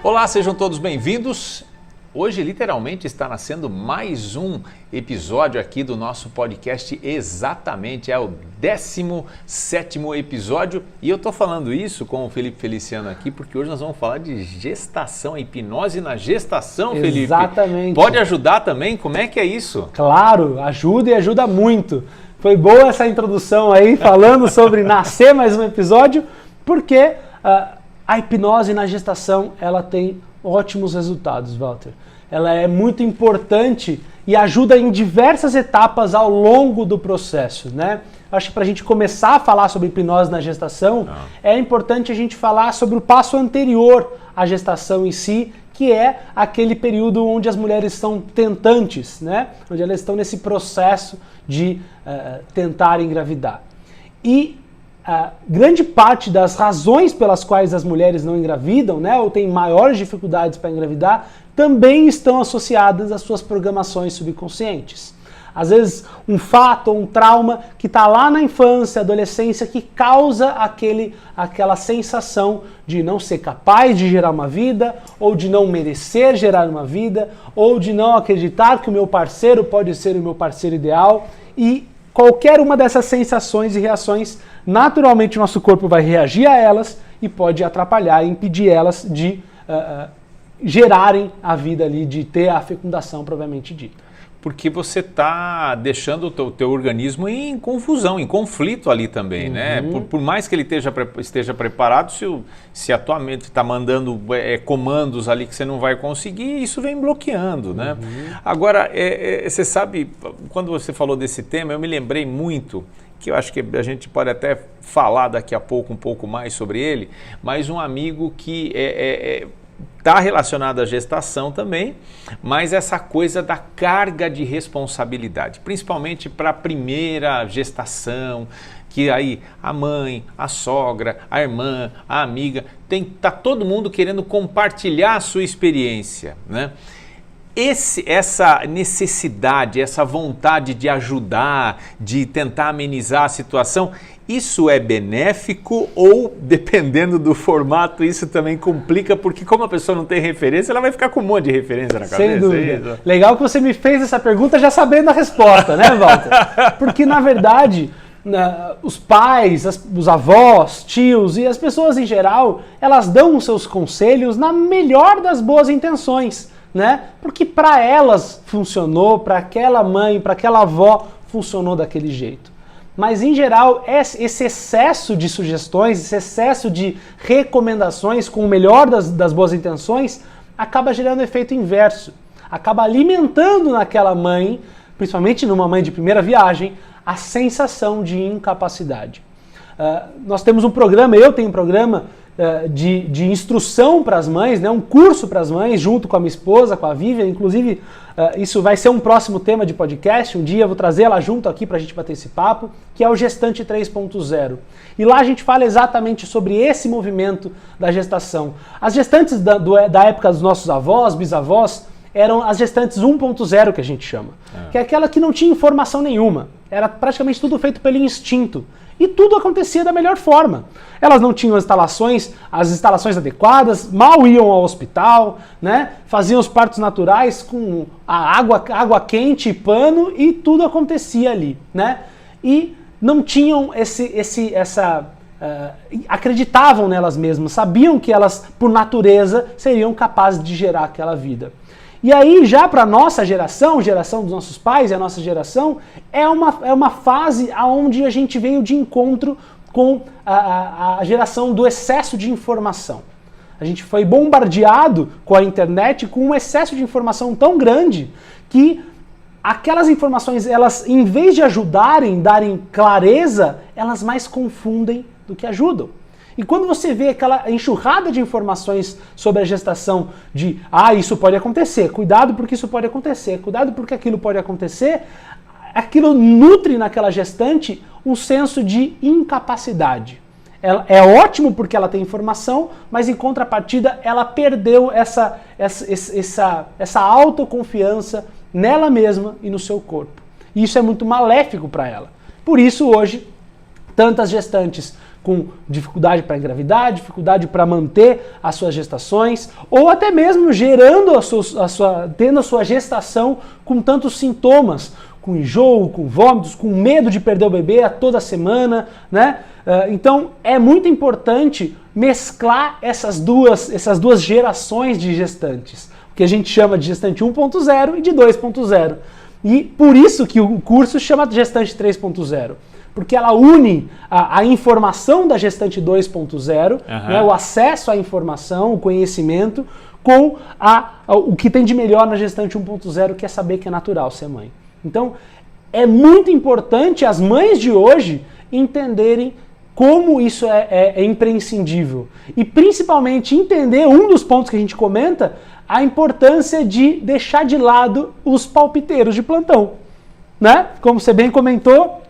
Olá, sejam todos bem-vindos. Hoje, literalmente, está nascendo mais um episódio aqui do nosso podcast. Exatamente, é o 17º episódio. E eu estou falando isso com o Felipe Feliciano aqui, porque hoje nós vamos falar de gestação, hipnose na gestação, Felipe. Exatamente. Pode ajudar também? Como é que é isso? Claro, ajuda e ajuda muito. Foi boa essa introdução aí, falando sobre nascer mais um episódio, porque a hipnose na gestação, ela tem ótimos resultados, Walter. Ela é muito importante e ajuda em diversas etapas ao longo do processo, né? Acho que para a gente começar a falar sobre hipnose na gestação, é importante a gente falar sobre o passo anterior à gestação em si, que é aquele período onde as mulheres são tentantes, né? Onde elas estão nesse processo de tentar engravidar. E grande parte das razões pelas quais as mulheres não engravidam, né, ou têm maiores dificuldades para engravidar, também estão associadas às suas programações subconscientes. Às vezes, um fato ou um trauma que está lá na infância, adolescência, que causa aquela sensação de não ser capaz de gerar uma vida, ou de não merecer gerar uma vida, ou de não acreditar que o meu parceiro pode ser o meu parceiro ideal. E qualquer uma dessas sensações e reações, naturalmente o nosso corpo vai reagir a elas e pode atrapalhar e impedir elas de gerarem a vida ali, de ter a fecundação propriamente dita. Porque você está deixando o teu organismo em confusão, em conflito ali também, né? Por mais que ele esteja preparado, se a tua mente está mandando comandos ali que você não vai conseguir, isso vem bloqueando, né? Agora, você sabe, quando você falou desse tema, eu me lembrei muito, que eu acho que a gente pode até falar daqui a pouco um pouco mais sobre ele, mas um amigo que está relacionado à gestação também, mas essa coisa da carga de responsabilidade, principalmente para a primeira gestação, que aí a mãe, a sogra, a irmã, a amiga, tá todo mundo querendo compartilhar a sua experiência, né? Essa necessidade, essa vontade de ajudar, de tentar amenizar a situação, isso é benéfico ou, dependendo do formato, isso também complica, porque como a pessoa não tem referência, ela vai ficar com um monte de referência na cabeça. Sem dúvida. Legal que você me fez essa pergunta já sabendo a resposta, né, Walter? Porque, na verdade, os pais, os avós, tios e as pessoas em geral, elas dão os seus conselhos na melhor das boas intenções, né? Porque para elas funcionou, para aquela mãe, para aquela avó funcionou daquele jeito. Mas em geral, esse excesso de sugestões, esse excesso de recomendações com o melhor das boas intenções, acaba gerando um efeito inverso. Acaba alimentando naquela mãe, principalmente numa mãe de primeira viagem, a sensação de incapacidade. Nós temos um programa, eu tenho um programa de instrução para as mães, né, um curso para as mães, junto com a minha esposa, com a Vivian. Inclusive, isso vai ser um próximo tema de podcast. Um dia eu vou trazer ela junto aqui para a gente bater esse papo, que é o Gestante 3.0. E lá a gente fala exatamente sobre esse movimento da gestação. As gestantes da época dos nossos avós, bisavós, eram as gestantes 1.0, que a gente chama. Que é aquela que não tinha informação nenhuma. Era praticamente tudo feito pelo instinto. E tudo acontecia da melhor forma. Elas não tinham as instalações adequadas, mal iam ao hospital, né? Faziam os partos naturais com a água quente e pano, e tudo acontecia ali, né? E não tinham acreditavam nelas mesmas, sabiam que elas, por natureza, seriam capazes de gerar aquela vida. E aí, já para a nossa geração dos nossos pais e a nossa geração, é uma fase onde a gente veio de encontro com a geração do excesso de informação. A gente foi bombardeado com a internet com um excesso de informação tão grande que aquelas informações, elas, em vez de ajudarem, darem clareza, elas mais confundem do que ajudam. E quando você vê aquela enxurrada de informações sobre a gestação de isso pode acontecer, cuidado porque isso pode acontecer, cuidado porque aquilo pode acontecer, aquilo nutre naquela gestante um senso de incapacidade. É ótimo porque ela tem informação, mas em contrapartida ela perdeu essa autoconfiança nela mesma e no seu corpo. E isso é muito maléfico para ela. Por isso hoje, tantas gestantes com dificuldade para engravidar, dificuldade para manter as suas gestações, ou até mesmo gerando tendo a sua gestação com tantos sintomas, com enjoo, com vômitos, com medo de perder o bebê a toda semana, né? Então é muito importante mesclar essas duas gerações de gestantes, o que a gente chama de gestante 1.0 e de 2.0. E por isso que o curso chama de gestante 3.0. Porque ela une a informação da gestante 2.0, né, o acesso à informação, o conhecimento, com o que tem de melhor na gestante 1.0, que é saber que é natural ser mãe. Então, é muito importante as mães de hoje entenderem como isso é imprescindível. E principalmente entender um dos pontos que a gente comenta, a importância de deixar de lado os palpiteiros de plantão. Né? Como você bem comentou,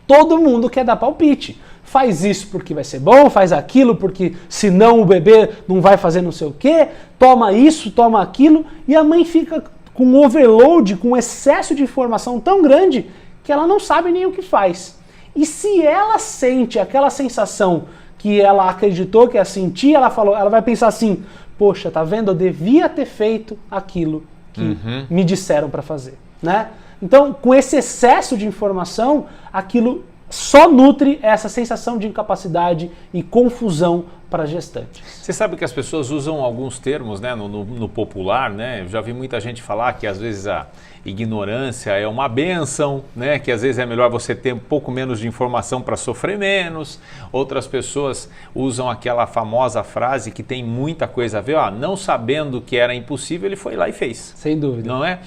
todo mundo quer dar palpite. Faz isso porque vai ser bom, faz aquilo porque senão o bebê não vai fazer não sei o quê, toma isso, toma aquilo, e a mãe fica com um overload, com um excesso de informação tão grande que ela não sabe nem o que faz. E se ela sente aquela sensação que ela acreditou que ia sentir, ela vai pensar assim, poxa, tá vendo? Eu devia ter feito aquilo que me disseram para fazer, né? Então, com esse excesso de informação, aquilo só nutre essa sensação de incapacidade e confusão para gestantes. Você sabe que as pessoas usam alguns termos, né, no popular, né? Eu já vi muita gente falar que às vezes a ignorância é uma bênção, né? Que às vezes é melhor você ter um pouco menos de informação para sofrer menos. Outras pessoas usam aquela famosa frase que tem muita coisa a ver, ó, não sabendo que era impossível, ele foi lá e fez. Sem dúvida. Não é?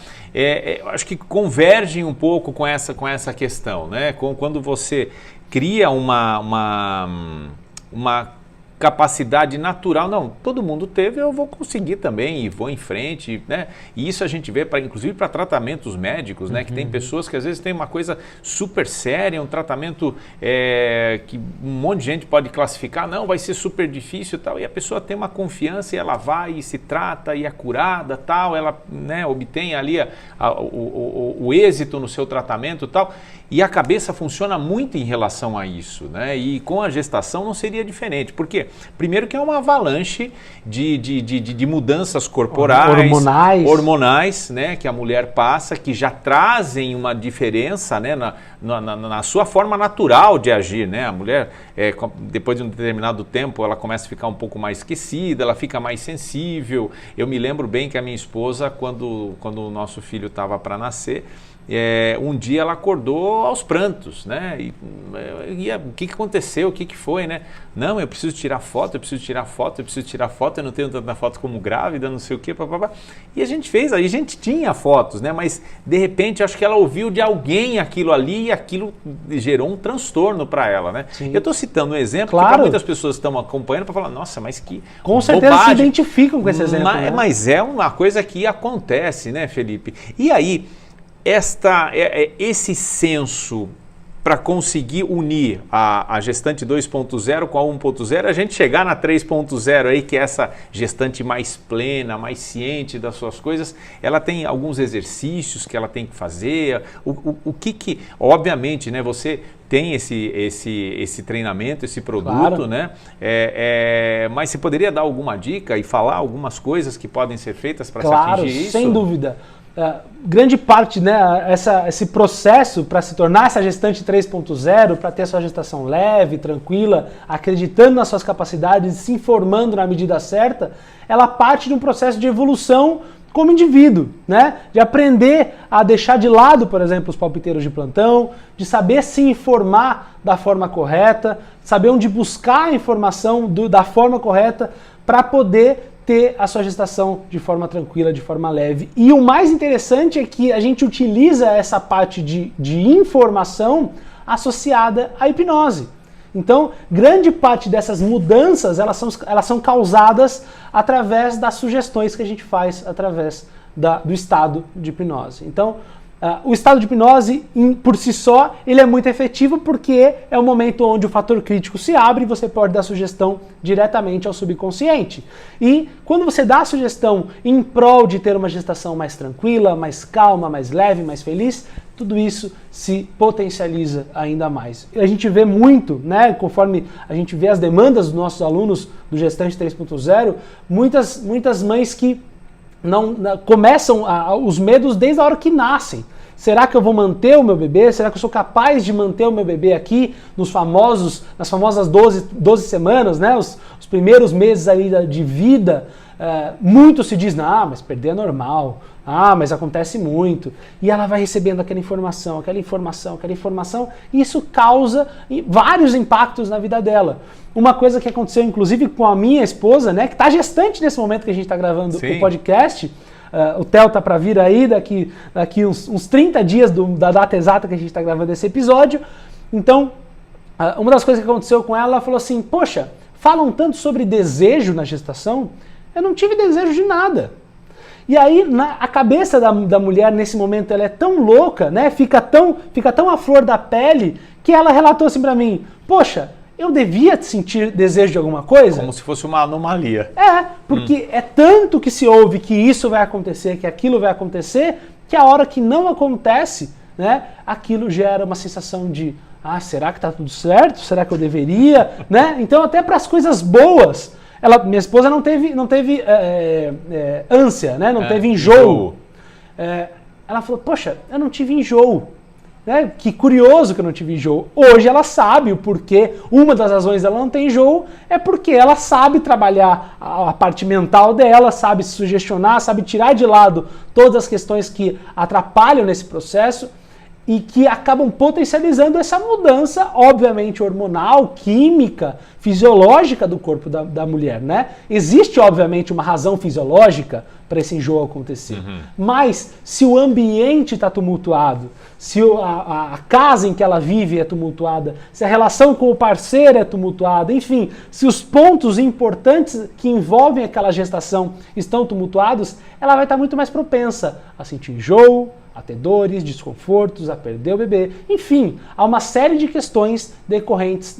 Acho que convergem um pouco com essa questão, né? Quando você cria uma capacidade natural, não, todo mundo teve, eu vou conseguir também e vou em frente, né? E isso a gente vê, inclusive para tratamentos médicos, né? Que tem pessoas que às vezes tem uma coisa super séria, um tratamento que um monte de gente pode classificar, não, vai ser super difícil e tal, e a pessoa tem uma confiança e ela vai e se trata e é curada, tal, ela, né, obtém ali o êxito no seu tratamento e tal, e a cabeça funciona muito em relação a isso, né? E com a gestação não seria diferente, por quê? Primeiro que é uma avalanche de mudanças corporais, hormonais, né, que a mulher passa, que já trazem uma diferença, né, na sua forma natural de agir, né? A mulher, depois de um determinado tempo, ela começa a ficar um pouco mais esquecida, ela fica mais sensível. Eu me lembro bem que a minha esposa, quando o nosso filho estava para nascer, um dia ela acordou aos prantos, né? E o que aconteceu? O que foi, né? Não, eu preciso tirar foto, eu não tenho tanta foto como grávida, não sei o que, papapá. E a gente fez, aí a gente tinha fotos, né? Mas de repente acho que ela ouviu de alguém aquilo ali e aquilo gerou um transtorno para ela, né? Sim. Eu estou citando um exemplo que muitas pessoas estão acompanhando para falar, nossa, mas que com certeza bobagem. Se identificam com esse exemplo. Mas é uma coisa que acontece, né, Felipe? E aí, esse senso para conseguir unir a gestante 2.0 com a 1.0, a gente chegar na 3.0 aí, que é essa gestante mais plena, mais ciente das suas coisas, ela tem alguns exercícios que ela tem que fazer, o que obviamente, né, você tem esse treinamento, esse produto, claro, né? Mas você poderia dar alguma dica e falar algumas coisas que podem ser feitas para se atingir isso? Sem dúvida. Grande parte, né, esse processo para se tornar essa gestante 3.0, para ter a sua gestação leve, tranquila, acreditando nas suas capacidades, se informando na medida certa, ela parte de um processo de evolução como indivíduo, né? De aprender a deixar de lado, por exemplo, os palpiteiros de plantão, de saber se informar da forma correta, saber onde buscar a informação da forma correta para poder ter a sua gestação de forma tranquila, de forma leve. E o mais interessante é que a gente utiliza essa parte de informação associada à hipnose. Então, grande parte dessas mudanças, elas são causadas através das sugestões que a gente faz através do estado de hipnose. Então, o estado de hipnose, por si só, ele é muito efetivo porque é o momento onde o fator crítico se abre e você pode dar sugestão diretamente ao subconsciente. E quando você dá a sugestão em prol de ter uma gestação mais tranquila, mais calma, mais leve, mais feliz, tudo isso se potencializa ainda mais. A gente vê muito, né, conforme a gente vê as demandas dos nossos alunos do Gestante 3.0, muitas mães que começam os medos desde a hora que nascem. Será que eu vou manter o meu bebê? Será que eu sou capaz de manter o meu bebê aqui nas famosas 12 semanas, né? Os primeiros meses ali de vida? Muito se diz, mas perder é normal. Mas acontece muito. E ela vai recebendo aquela informação, e isso causa vários impactos na vida dela. Uma coisa que aconteceu, inclusive, com a minha esposa, né, que está gestante nesse momento que a gente está gravando o podcast. O Theo tá para vir aí daqui uns 30 dias da data exata que a gente está gravando esse episódio. Então, uma das coisas que aconteceu com ela falou assim, poxa, falam tanto sobre desejo na gestação, eu não tive desejo de nada. E aí a cabeça da mulher nesse momento ela é tão louca, né? Fica tão à flor da pele, que ela relatou assim para mim, poxa, eu devia sentir desejo de alguma coisa? Como se fosse uma anomalia. Porque é tanto que se ouve que isso vai acontecer, que aquilo vai acontecer, que a hora que não acontece, né, aquilo gera uma sensação de, será que tá tudo certo? Será que eu deveria? Né? Então até para as coisas boas, minha esposa não teve ânsia, né? Não teve enjoo. Ela falou, poxa, eu não tive enjoo. Né? Que curioso que eu não tive enjoo. Hoje ela sabe o porquê. Uma das razões dela não ter enjoo é porque ela sabe trabalhar a parte mental dela, sabe se sugestionar, sabe tirar de lado todas as questões que atrapalham nesse processo e que acabam potencializando essa mudança, obviamente, hormonal, química, fisiológica do corpo da mulher, né? Existe, obviamente, uma razão fisiológica para esse enjoo acontecer. Mas, se o ambiente está tumultuado, se a casa em que ela vive é tumultuada, se a relação com o parceiro é tumultuada, enfim, se os pontos importantes que envolvem aquela gestação estão tumultuados, ela vai estar muito mais propensa a sentir enjoo, a ter dores, desconfortos, a perder o bebê. Enfim, há uma série de questões decorrentes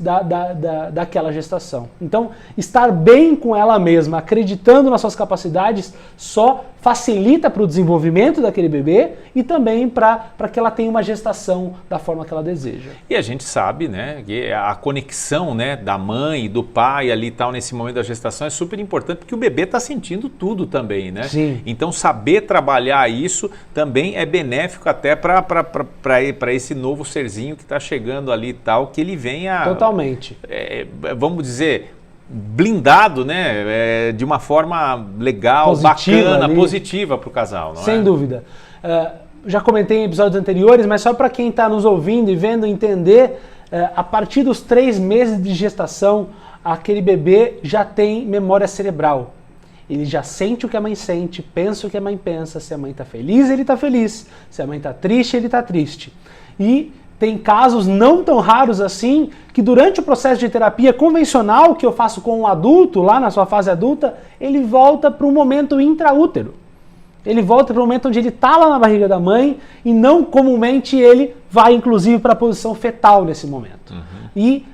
daquela gestação. Então, estar bem com ela mesma, acreditando nas suas capacidades, só facilita para o desenvolvimento daquele bebê e também para que ela tenha uma gestação da forma que ela deseja. E a gente sabe, né, que a conexão, né, da mãe e do pai ali e tal nesse momento da gestação é super importante porque o bebê está sentindo tudo também, né? Sim. Então saber trabalhar isso também é benéfico até para esse novo serzinho que está chegando ali e tal, que ele venha... Totalmente. Vamos dizer... blindado, né, de uma forma legal, positiva, bacana, ali. Positiva para o casal, não é? Sem dúvida. Já comentei em episódios anteriores, mas só para quem está nos ouvindo e vendo entender, a partir dos 3 meses de gestação, aquele bebê já tem memória cerebral. Ele já sente o que a mãe sente, pensa o que a mãe pensa, se a mãe está feliz, ele está feliz, se a mãe está triste, ele está triste. E tem casos não tão raros assim, que durante o processo de terapia convencional que eu faço com um adulto, lá na sua fase adulta, ele volta para o momento intraútero. Ele volta para o momento onde ele está lá na barriga da mãe e não comumente ele vai inclusive para a posição fetal nesse momento. E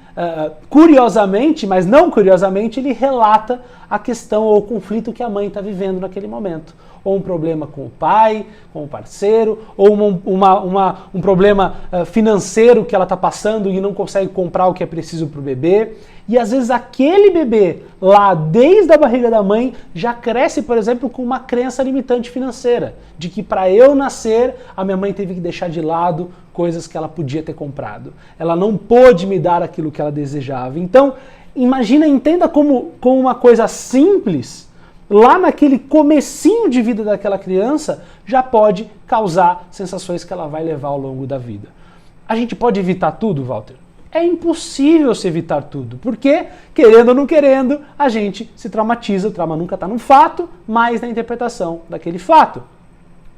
curiosamente, mas não curiosamente, ele relata a questão ou o conflito que a mãe está vivendo naquele momento. Ou um problema com o pai, com o parceiro, ou um problema financeiro que ela está passando e não consegue comprar o que é preciso para o bebê. E às vezes aquele bebê lá desde a barriga da mãe já cresce, por exemplo, com uma crença limitante financeira, de que para eu nascer a minha mãe teve que deixar de lado coisas que ela podia ter comprado. Ela não pôde me dar aquilo que ela desejava. Então, entenda como uma coisa simples, lá naquele comecinho de vida daquela criança, já pode causar sensações que ela vai levar ao longo da vida. A gente pode evitar tudo, Walter? É impossível se evitar tudo, porque, querendo ou não querendo, a gente se traumatiza. O trauma nunca está no fato, mas na interpretação daquele fato.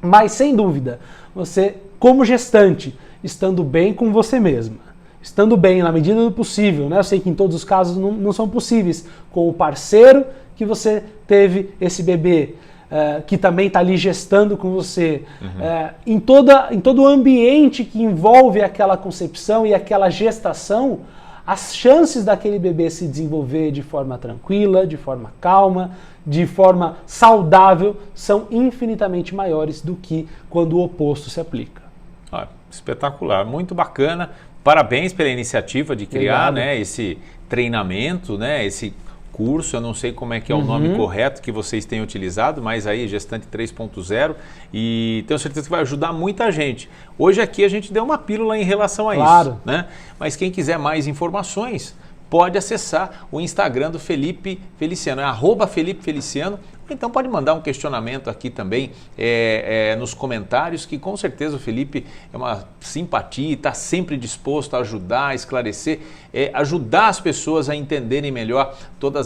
Mas, sem dúvida, você, como gestante, estando bem com você mesma, estando bem na medida do possível, né? Eu sei que em todos os casos não são possíveis, com o parceiro que você teve esse bebê, que também está ali gestando com você, em todo o ambiente que envolve aquela concepção e aquela gestação, as chances daquele bebê se desenvolver de forma tranquila, de forma calma, de forma saudável, são infinitamente maiores do que quando o oposto se aplica. Espetacular, muito bacana. Parabéns pela iniciativa de criar, né, esse treinamento, né, esse curso. Eu não sei como é que é o nome correto que vocês têm utilizado, mas aí Gestante 3.0, e tenho certeza que vai ajudar muita gente. Hoje aqui a gente deu uma pílula em relação a isso, né? Mas quem quiser mais informações, pode acessar o Instagram do Felipe Feliciano, é @Felipe Feliciano. Então pode mandar um questionamento aqui também nos comentários, que com certeza o Felipe é uma simpatia, está sempre disposto a ajudar, a esclarecer, ajudar as pessoas a entenderem melhor toda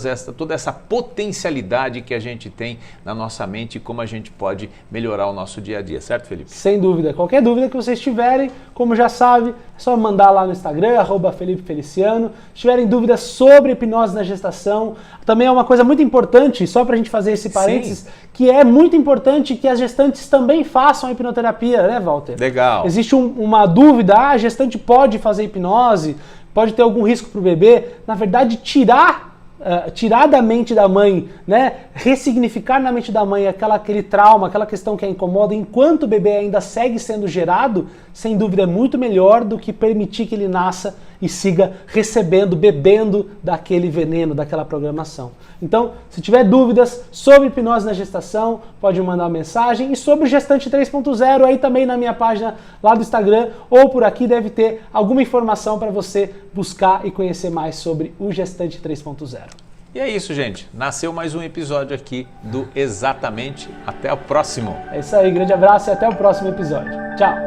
essa potencialidade que a gente tem na nossa mente e como a gente pode melhorar o nosso dia a dia, certo, Felipe? Sem dúvida. Qualquer dúvida que vocês tiverem, como já sabe, é só mandar lá no Instagram, @Felipe Feliciano. Se tiverem dúvidas sobre hipnose na gestação, também é uma coisa muito importante, só para a gente fazer esse parênteses, sim, que é muito importante que as gestantes também façam a hipnoterapia, né, Walter? Legal. Existe uma dúvida, a gestante pode fazer hipnose, pode ter algum risco para o bebê. Na verdade, tirar da mente da mãe, né, ressignificar na mente da mãe aquele trauma, aquela questão que a incomoda, enquanto o bebê ainda segue sendo gerado, sem dúvida é muito melhor do que permitir que ele nasça e siga recebendo, bebendo daquele veneno, daquela programação. Então, se tiver dúvidas sobre hipnose na gestação, pode mandar uma mensagem. E sobre o Gestante 3.0, aí também na minha página lá do Instagram, ou por aqui deve ter alguma informação para você buscar e conhecer mais sobre o Gestante 3.0. E é isso, gente. Nasceu mais um episódio aqui do Exatamente. Até o próximo. É isso aí, grande abraço e até o próximo episódio. Tchau!